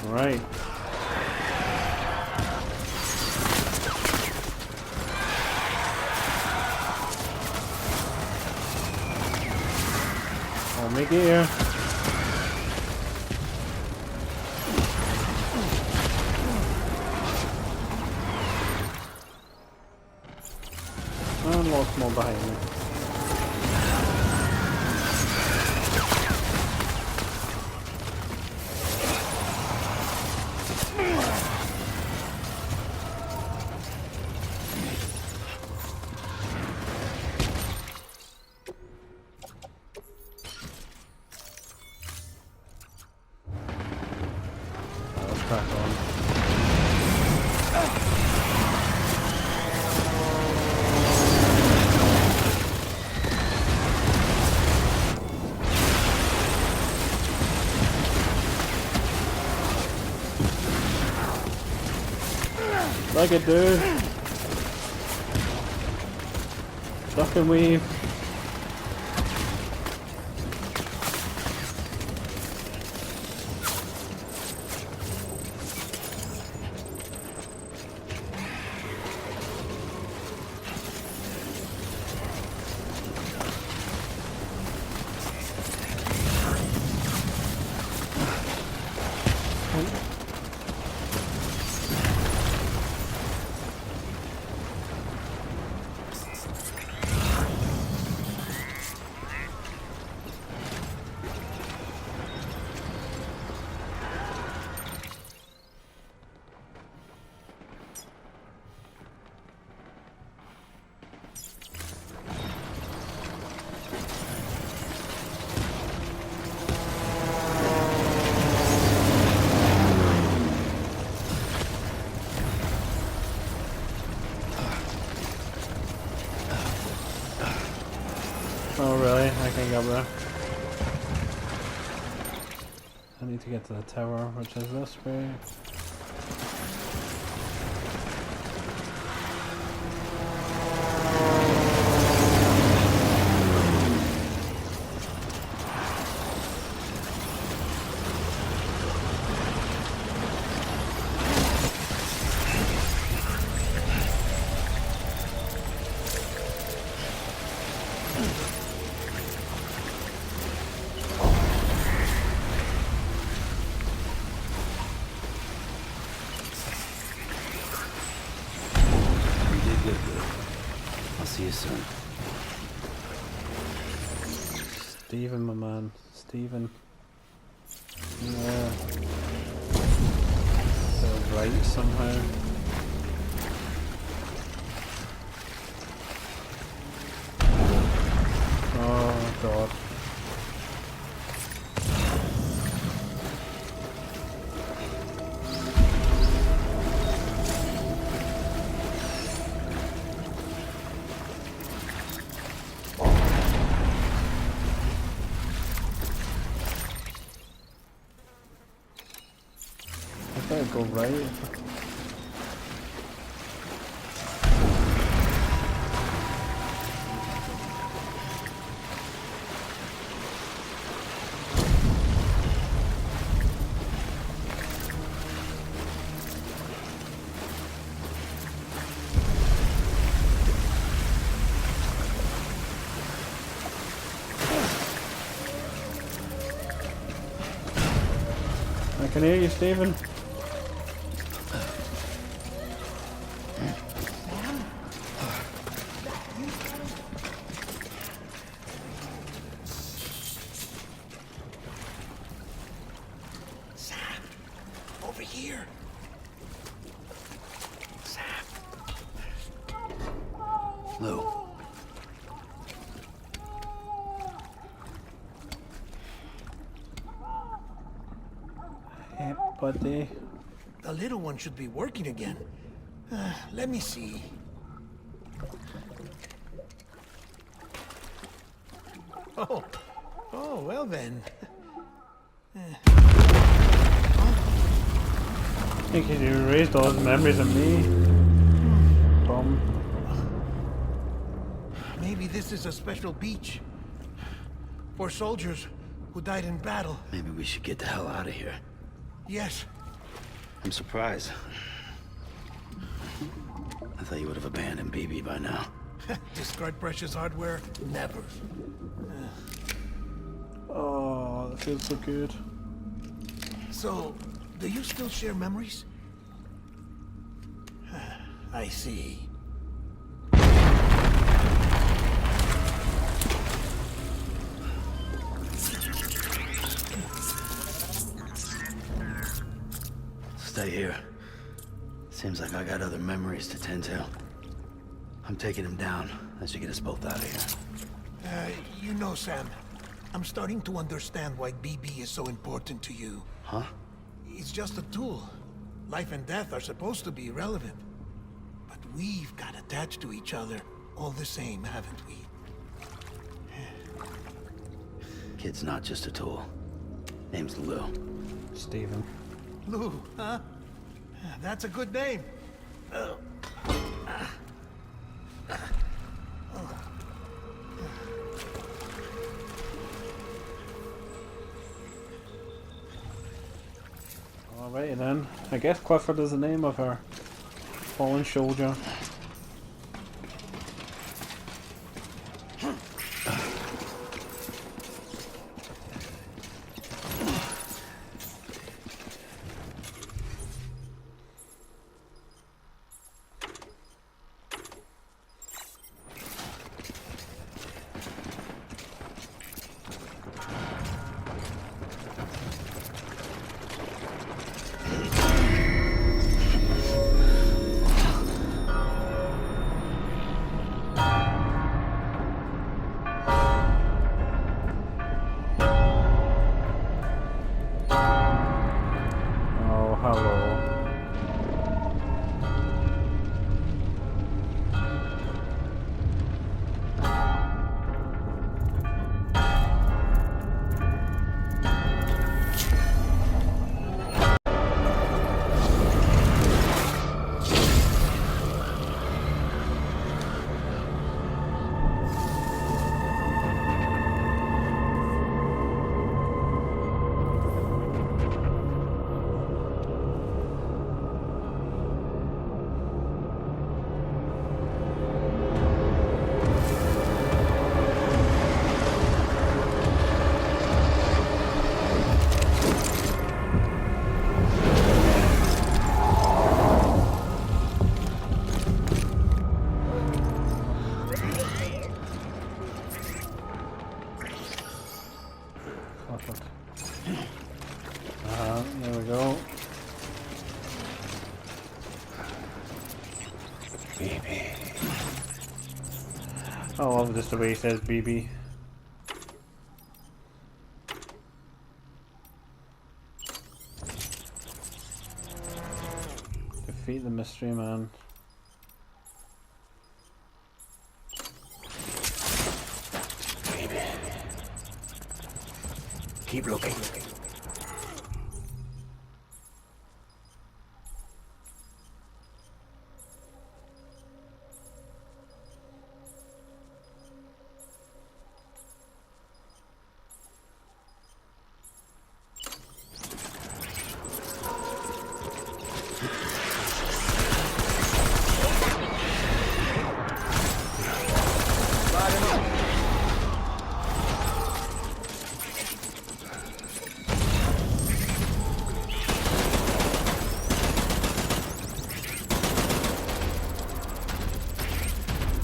Right. I'll make it here. And lots more behind me. Let's crack on. Like it, dude. Duck and weave. Oh really? I can't go there. I need to get to the tower, which is this way. See you soon. Steven, my man. Steven. Yeah. They're right somehow. Oh god. I better go right. I can hear you, Stephen. Over here. Sam. Lou. Hey, buddy. The little one should be working again. Let me see. Oh, well then. I think you erased all his memories of me. Bum. Maybe this is a special beach for soldiers who died in battle. Maybe we should get the hell out of here. Yes, I'm surprised. I thought you would have abandoned BB by now. Discard precious hardware? Never. Oh, that feels so good. So, do you still share memories? I see. Stay here. Seems like I got other memories to tend to. I'm taking him down. That should get us both out of here. You know, Sam, I'm starting to understand why BB is so important to you. Huh? It's just a tool. Life and death are supposed to be irrelevant. But we've got attached to each other all the same, haven't we? Kid's not just a tool. Name's Lou. Steven. Lou, huh? That's a good name. Alrighty then. I guess Clifford is the name of her fallen soldier. There we go. BB. I love just the way he says BB. Defeat the mystery man. BB. Keep looking.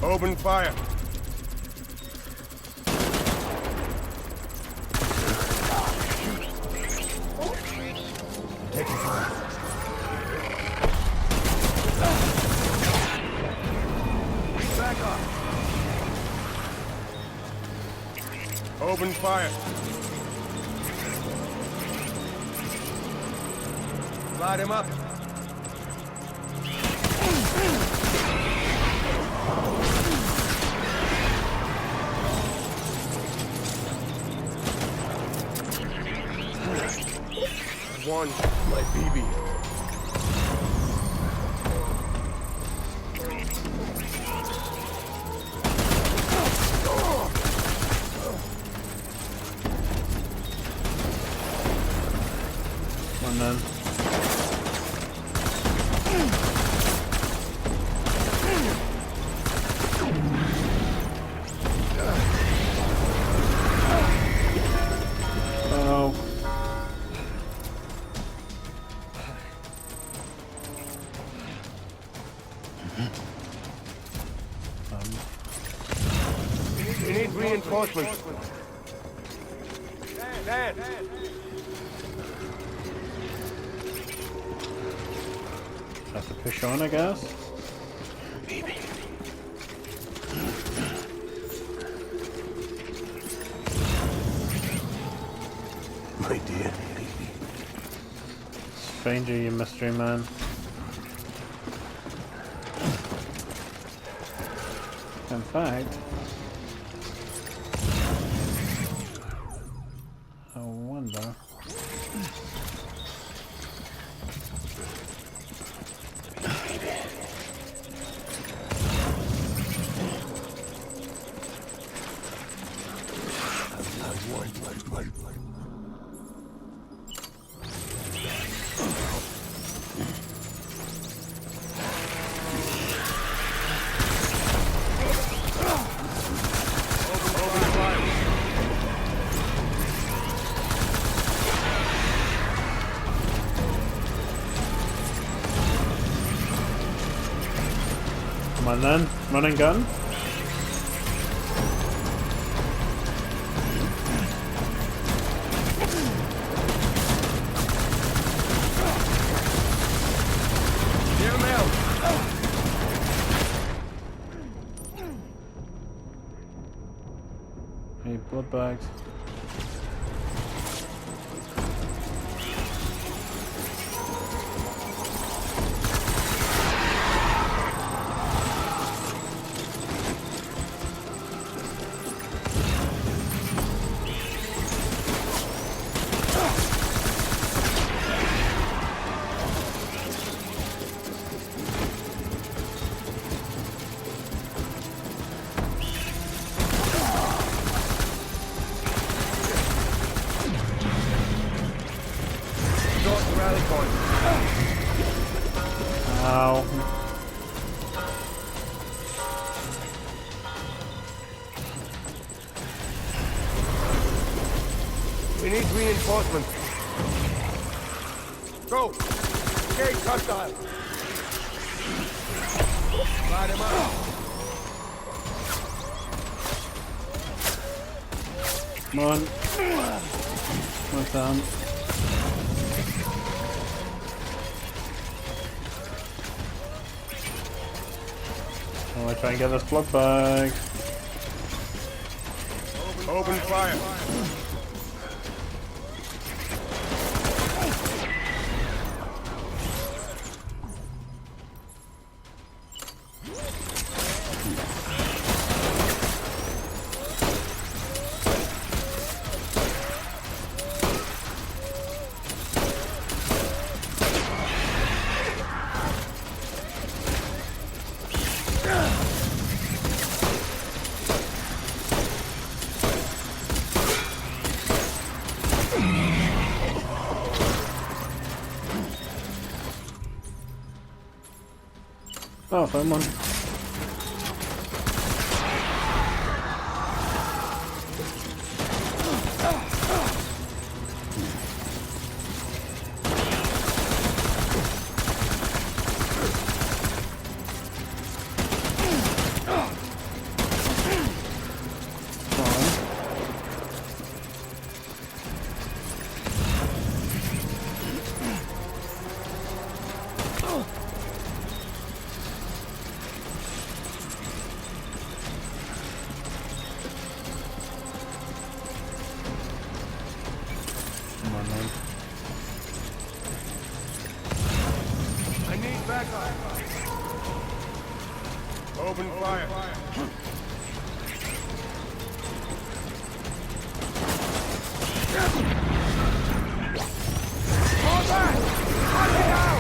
Open fire. Taking fire. Back up. Open fire. Light him up. One, my BB. And then We need reinforcements. Dan! Have to push on, I guess. Baby. My dear baby. Stranger, you mystery man. In fact, I wonder. Come on then, run and gun. Give him help. Hey, blood bags. Rally point. Ow. We need reinforcements. Go! Engage hostile! Light him up! Come on. Well done. Oh, I try and get this blood bag. Open fire! Oh, found one. Come on, man. I need backup! Open fire! Fall back! Knock it down!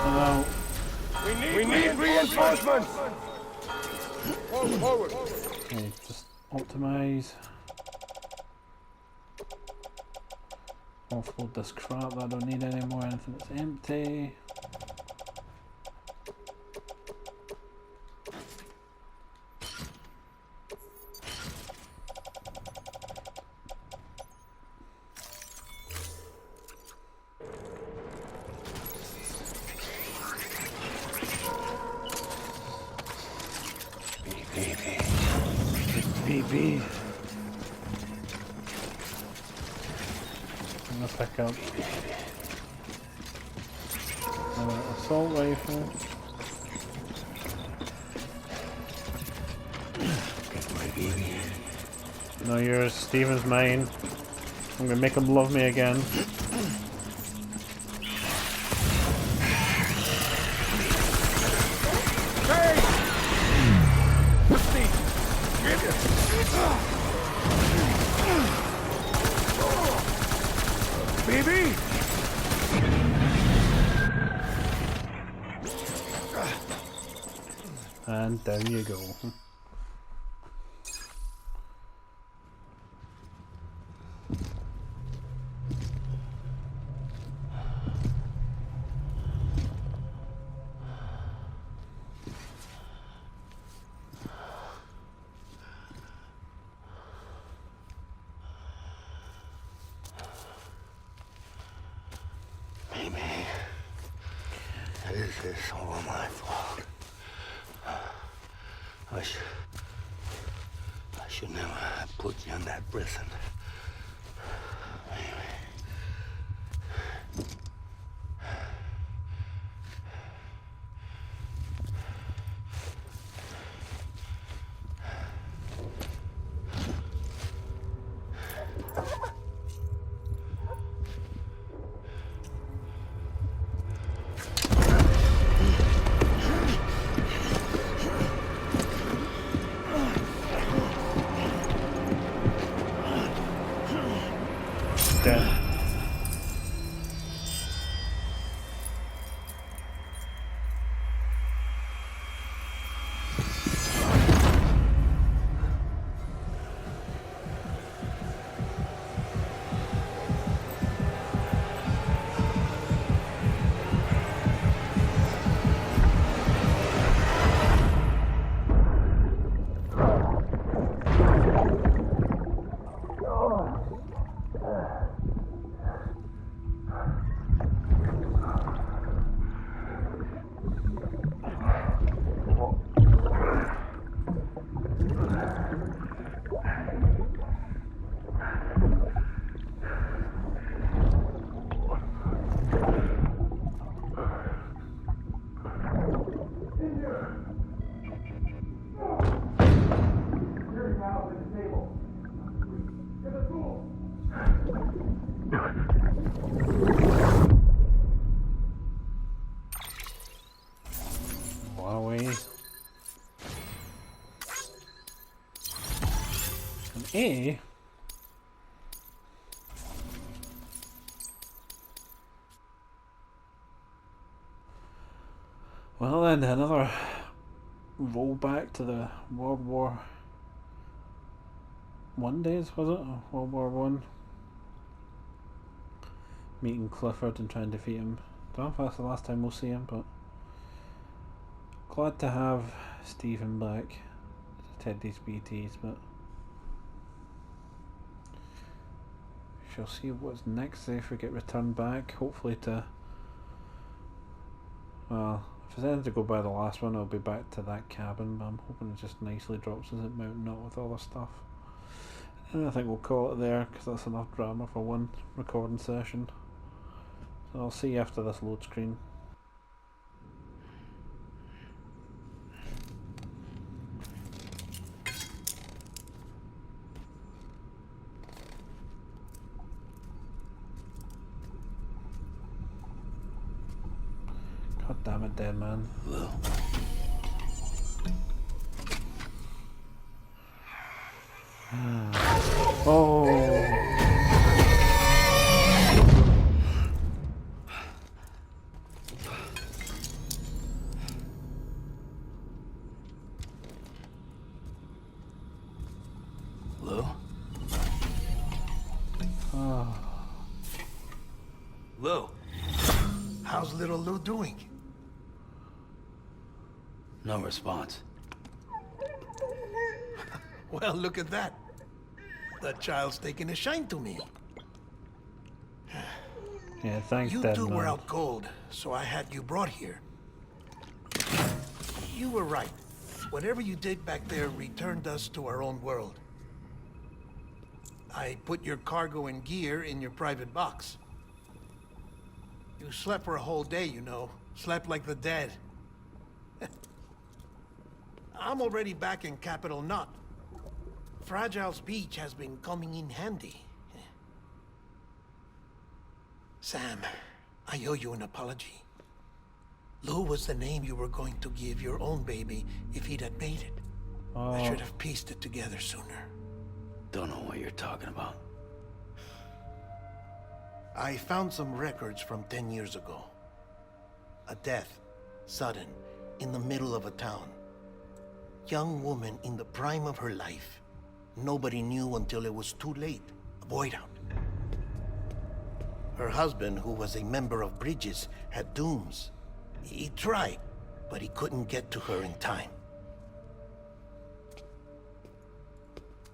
Oh, We need reinforcements! Forward! okay, just optimize. Offload this crap that I don't need anymore. Anything that's empty. gonna pick up an assault rifle. No, yours. Steven's mine. I'm gonna make him love me again. Hey! Steve! Get it! Baby! And down you go. This is all my fault. I should never have put you in that prison. Dead. Wowie. An A? Well then, another rollback to the World War I days, was it? World War One. Meeting Clifford and trying to defeat him. Don't know if that's the last time we'll see him, but glad to have Stephen back to take these BTs, but shall see what's next if we get returned back. Hopefully to, well, if there's anything to go by the last one, I'll be back to that cabin, but I'm hoping it just nicely drops us at Mount Knot with all the stuff. And I think we'll call it there, because that's enough drama for one recording session. So I'll see you after this load screen. God damn it, Deadman. Oh. Lou? Oh. Lou? How's little Lou doing? No response. Well, look at that. That child's taking a shine to me. Yeah, thanks, You Deadman. two were out cold, so I had you brought here. You were right. Whatever you did back there returned us to our own world. I put your cargo and gear in your private box. You slept for a whole day, you know. Slept like the dead. I'm already back in Capital Knot. Fragile's beach has been coming in handy. Sam, I owe you an apology. Lou was the name you were going to give your own baby if he'd had made it. I should have pieced it together sooner. Don't know what you're talking about. I found some records from 10 years ago. A death, sudden, in the middle of a town. Young woman in the prime of her life. Nobody knew until it was too late. A void out. Her husband, who was a member of Bridges, had dooms. He tried, but he couldn't get to her in time.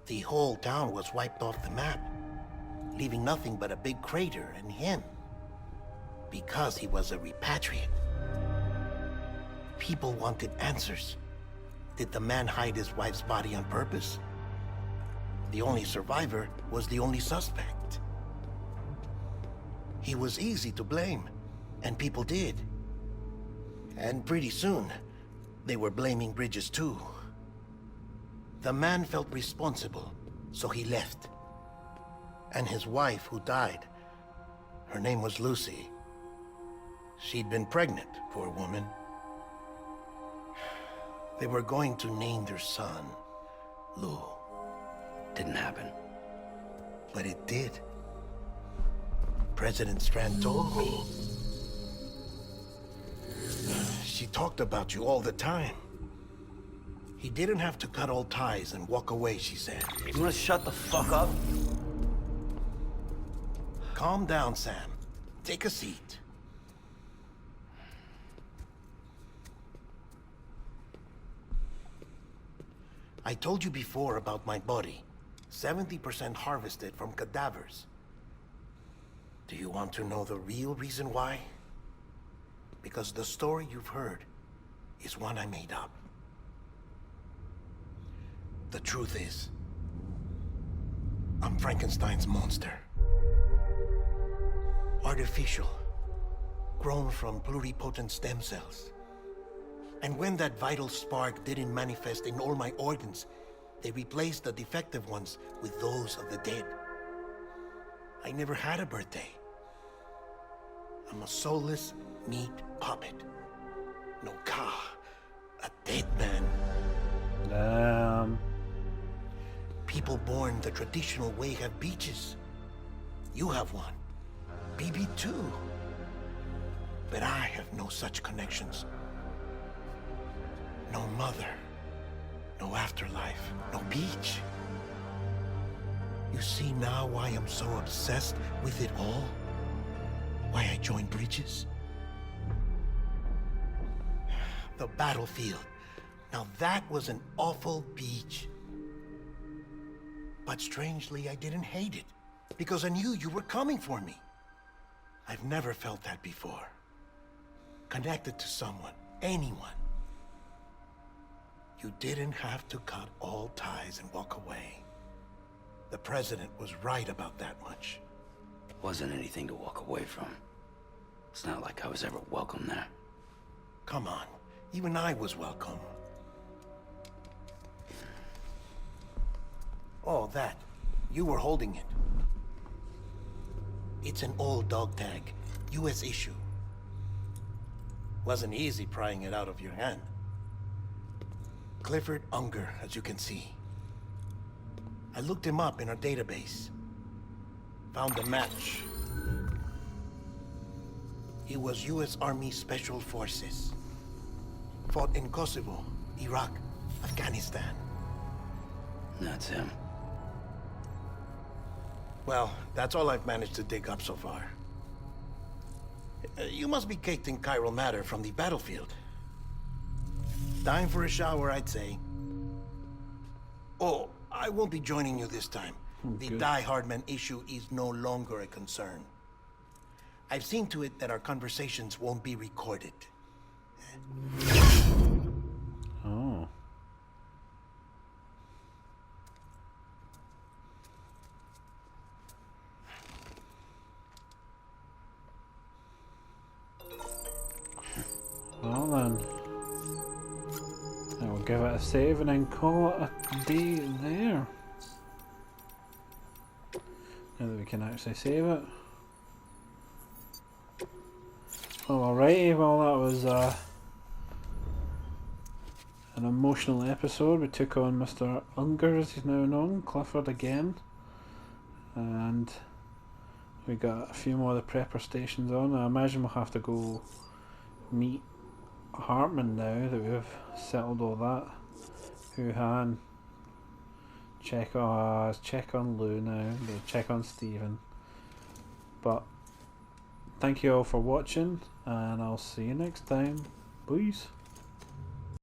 The whole town was wiped off the map, leaving nothing but a big crater and him. Because he was a repatriate. People wanted answers. Did the man hide his wife's body on purpose? The only survivor was the only suspect. He was easy to blame, and people did. And pretty soon, they were blaming Bridges too. The man felt responsible, so he left. And his wife, who died, her name was Lucy. She'd been pregnant, poor woman. They were going to name their son Lou. Didn't happen. But it did. President Strand told me. She talked about you all the time. He didn't have to cut all ties and walk away, she said. You wanna shut the fuck up? Calm down, Sam. Take a seat. I told you before about my body. 70% harvested from cadavers. Do you want to know the real reason why? Because the story you've heard is one I made up. The truth is, I'm Frankenstein's monster. Artificial, grown from pluripotent stem cells. And when that vital spark didn't manifest in all my organs, they replaced the defective ones with those of the dead. I never had a birthday. I'm a soulless meat puppet. No ka, a dead man. Damn. People born the traditional way have beaches. You have one. BB too. But I have no such connections. No mother. No afterlife. No beach. You see now why I'm so obsessed with it all? Why I joined Bridges? The battlefield. Now that was an awful beach. But strangely, I didn't hate it. Because I knew you were coming for me. I've never felt that before. Connected to someone, anyone. You didn't have to cut all ties and walk away. The president was right about that much. Wasn't anything to walk away from. It's not like I was ever welcome there. Come on, even I was welcome. Oh, that. You were holding it. It's an old dog tag, US issue. Wasn't easy prying it out of your hand. Clifford Unger, as you can see. I looked him up in our database. Found a match. He was US Army Special Forces. Fought in Kosovo, Iraq, Afghanistan. That's him. Well, that's all I've managed to dig up so far. You must be caked in chiral matter from the battlefield. Time for a shower, I'd say. Oh, I won't be joining you this time. The Die Hardman issue is no longer a concern. I've seen to it that our conversations won't be recorded. Oh. give it a save and then call it a day there. Now that we can actually save it. Well, alrighty, well that was an emotional episode. We took on Mr. Unger, as he's now known, Clifford again. And we got a few more of the prepper stations on. I imagine we'll have to go meet Hartman now that we've settled all that. Huhan. Check on Lou now. Check on Stephen. But thank you all for watching, and I'll see you next time. Peace.